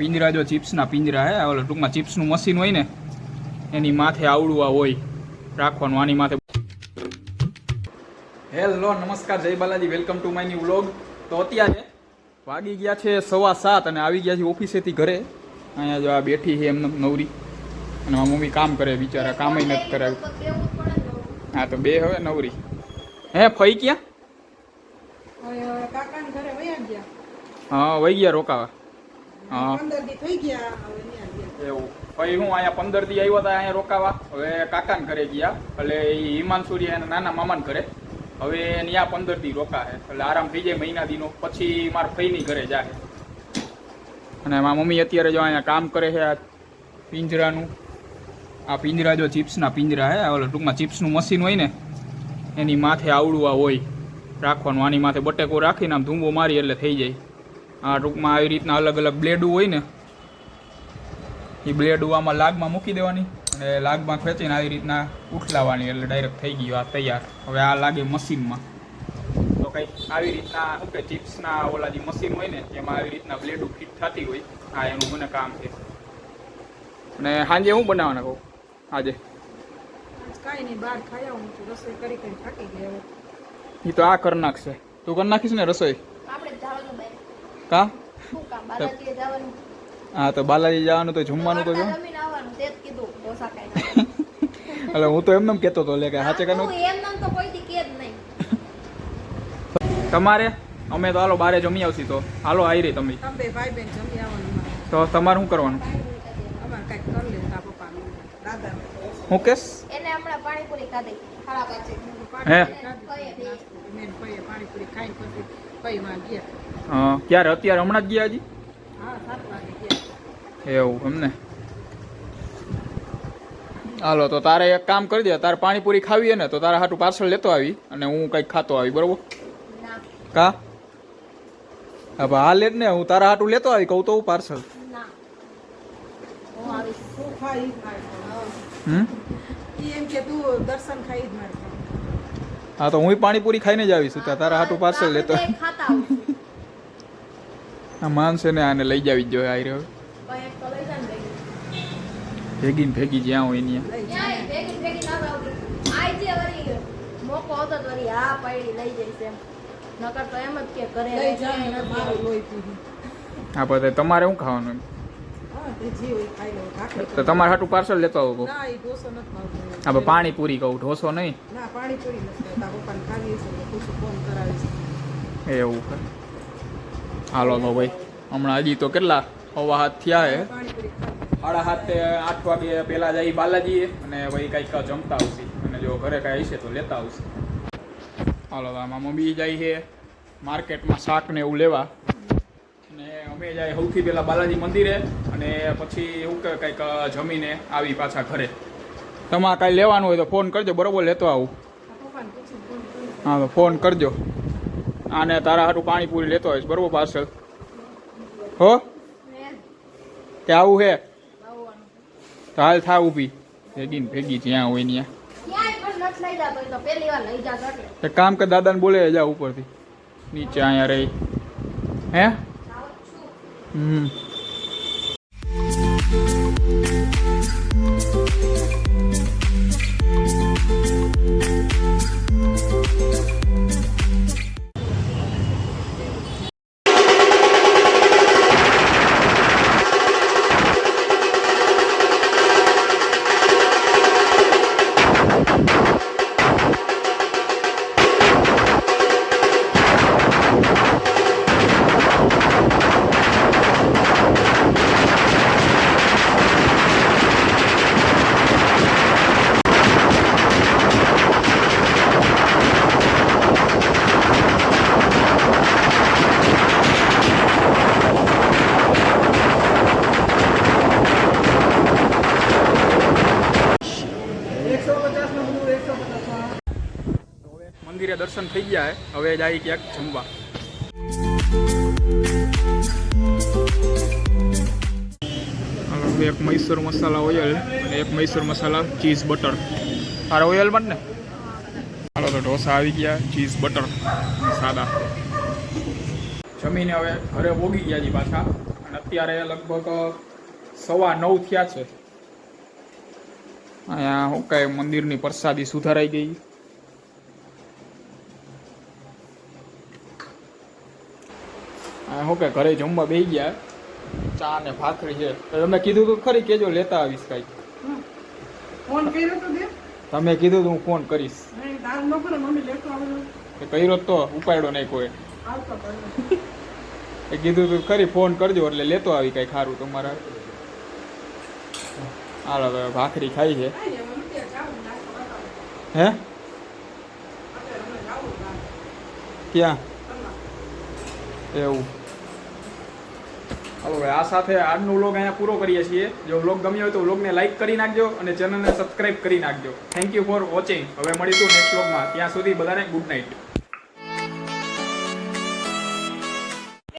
પિંજરા જો ચિપ્સના પિંજરા હે ઓલો ટૂંકમાં ચિપ્સનું મશીન હોય ને એની માથે આવડું આ હોય રાખવાનું આની માથે. હેલો નમસ્કાર જય Balaji, welcome to my new vlog. તો અત્યારે વાગી ગયા છે 7:15 અને આવી ગયા છે ઓફિસેથી ઘરે. અહીંયા જો આ બેઠી છે એમને નવરી અને મારી મમ્મી કામ કરે, બિચારા કામય નથી કરાવ્યું. હા તો બે હવે નવરી. હે ફઈ ક્યાં? હા વહી ગયા રોકાવા. હા 15 દી થઈ ગયા એવું ભાઈ હું અહીંયા 15 દી આવ્યો હતા અહીંયા રોકાવા. હવે કાકાને ઘરે ગયા એટલે એ હિમાંશુરી એના નાના મામાને ઘરે. હવે ત્યાં 15 દી રોકાશે એટલે આરામ થઈ જાય મહિના દીનો. પછી મારા ફઈની ઘરે જાય અને મારા મમ્મી અત્યારે જો અહીંયા કામ કરે છે આ પિંજરાનું. આ પિંજરા જો ચિપ્સના પિંજરા હે ઓલો ટૂંકમાં ચિપ્સનું મશીન હોય ને એની માથે આવડું આ હોય રાખવાનું. આની માથે બટેકો રાખીને આમ ધૂંબો મારી એટલે થઈ જાય. આ ટૂંકમાં આવી રીતના અલગ અલગ બ્લેડું હોય ને એ બ્લેડું આમાં લાગમાં મૂકી દેવાની અને લાગમાં ખેંચીને આવી રીતના ઉઠલાવવાની એટલે ડાયરેક્ટ થઈ ગયું આ તૈયાર. હવે આ લાગે મશીનમાં તો કંઈક આવી રીતના શું કે ચિપ્સના ઓલા જે મશીન હોય ને એમાં આવી રીતના બ્લેડું ફિટ થતી હોય. આ એનું મને કામ છે. અને સાંજે હું બનાવવાના કહું આજે? કાંઈ નહીં, બહાર ખાઈ આવું છું, રસોઈ કરી કરી થાકી ગયા. એ તો આ કરી નાખશે. તું કરી નાખીશ ને રસોઈ? કા હા તો બાલાજી જવાનું તો જમવાનું તો જો એટલે હું તો એમને કેતો હતો લે કે સાચે કે તમારે અમે તો હાલો બારે જમી આવશી. તો હાલો આવી રહી તમે ભાઈ બેન જમી આવવાનું. તો તમારે શું કરવાનું? અમારે કંઈક કરી લે તા પપ્પા દાદા હું કેસ એને હમણાં પાણીપુરી ખાધી ખાડા પાછે હે મેન પૈયે પાણીપુરી ખાઈને પછી પૈમાં ગયા. હા ક્યારે? અત્યારે હમણાં જ ગયા હજી? હા 7 વાગે ગયા. એવું એમને. હાલો તો તારે એક કામ કરી દે, તારે પાણીપુરી ખાવી હે ને તો તારા હાટું પાર્સલ લેતો આવી અને હું કંઈક ખાતો આવી, બરોબર? ના કા હા ભા હાલ જ ને હું તારા હાટું લેતો આવી કહું તો હું પાર્સલ. ના હું આવીશ. તું ખાઈ જ મારે. એમ કે તું દર્શન ખાઈ જ મારે. હા તો હું પાણીપુરી ખાઈને જ આવીશું. તારા હાટું પાર્સલ લેતો ખાતા આવશું. આ માણસે ને આને લઈ જાવી જ જોઈએ. આવી રહ્યો એક તો લઈ જા ને ભેગી ને ભેગી જ્યાં હોય ત્યાં. ક્યાંય ભેગી ભેગી ના આવતી. આઈ જે વરી મોકો હતો તો વરી આ પડી લઈ જઈશ એમ. નકર તો એમ જ કે કરે લઈ જા ને મારું લોહી પીવું. હા પછી તમારે શું ખાવાનું? હા તે જે હોય ખાઈ લો. ભાખરી તો તમારે હાટું પાર્સલ લેતો આવો. ના એ ઢોસો નથી ભાવતો. હા પાણીપુરી કહું, ઢોસો નહીં. ના પાણીપુરી નથી ખાતા. પપ્પાને ખાવી છે તો તું ફોન કરાવીશ. એવું છે. હાલો તો ભાઈ હમણાં હજી તો કેટલા 7:30 થયા હે. પાણીપુરી ખાવી. 7:30 8 વાગે પહેલાં જઈ બાલાજીએ અને ભાઈ કંઈક જમતા આવશે અને જો ઘરે કાંઈ હશે તો લેતા આવશે. હાલો તો આમાં મમ્મી જાય છે માર્કેટમાં શાક ને એવું લેવા અને અમે જાય સૌથી પહેલાં બાલાજી મંદિરે અને પછી એવું કે કંઈક જમીને આવી પાછા ઘરે. તમારે કાંઈ લેવાનું હોય તો ફોન કરજો, બરોબર? લેતો આવું. પપ્પાને પૂછું ફોન કરી. હા તો ફોન કરજો. આને તારા હાટું પાણીપુરી લેતો આવીશ, બરોબર? પાર્સલ હો કે આવું હે તો હાલ થા ઊભી ભેગી ને ભેગી જ્યાં હોય ત્યાં. ક્યાંય પણ નથી લઈ જાતો. એ તો પહેલી વાર લઈ જાતો એટલે એક કામ કર, દાદાને બોલે જા ઉપરથી નીચે અહીંયા રહી. હે આવું જ છું. મંદિરે દર્શન થઈ ગયા હે. હવે જાય ક્યાંક જમવા. એક મૈસૂર મસાલા ઓઇલ અને એક મૈસૂર મસાલા ચીઝ બટર. તારા ઓઇલ પણ ને. હાલો તો ઢોસા આવી ગયા, ચીઝ બટર સાદા. જમીને હવે ઘરે પોગી ગયા જી પાછા અને અત્યારે લગભગ 9:15 થયા છે. અહીંયા શું કહે મંદિરની પ્રસાદી સુધારાઈ ગઈ. શું કે ઘરે જમવા બેસી ગયા, ચા ને ભાખરી છે. તો તમે કીધું તું ખરી કેજો લેતા આવીશ કાંઈ. ફોન કર્યો તો દે તમે કીધું તું હું ફોન કરીશ. નહીં તાર ન કરે મમ્મી લેતો આવે એ કર્યો તો ઉપાડ્યો નહીં કોઈ. આવતો કરે એ કીધું તું ખરી ફોન કરજો એટલે લેતો આવી કાંઈ ખારું તમારા. હાલો હવે ભાખરી ખાઈ છે. આય મમ્મી ત્યાં જાવું નાસ્તો બતાવો હે અત્યારે અમે જાવું બહાર ક્યાં કરવા એવું? હાલો ભાઈ, આ સાથે આજનો વ્લોગ અહીંયા પૂરો કરીએ છીએ. જો વ્લોગ ગમ્યો હોય તો વ્લોગને લાઈક કરી નાખજો અને ચેનલને સબસ્ક્રાઇબ કરી નાખજો. Thank you for watching. હવે મળીશું નેક્સ્ટ વ્લોગમાં. ત્યાં સુધી બધાને ગુડ નાઇટ.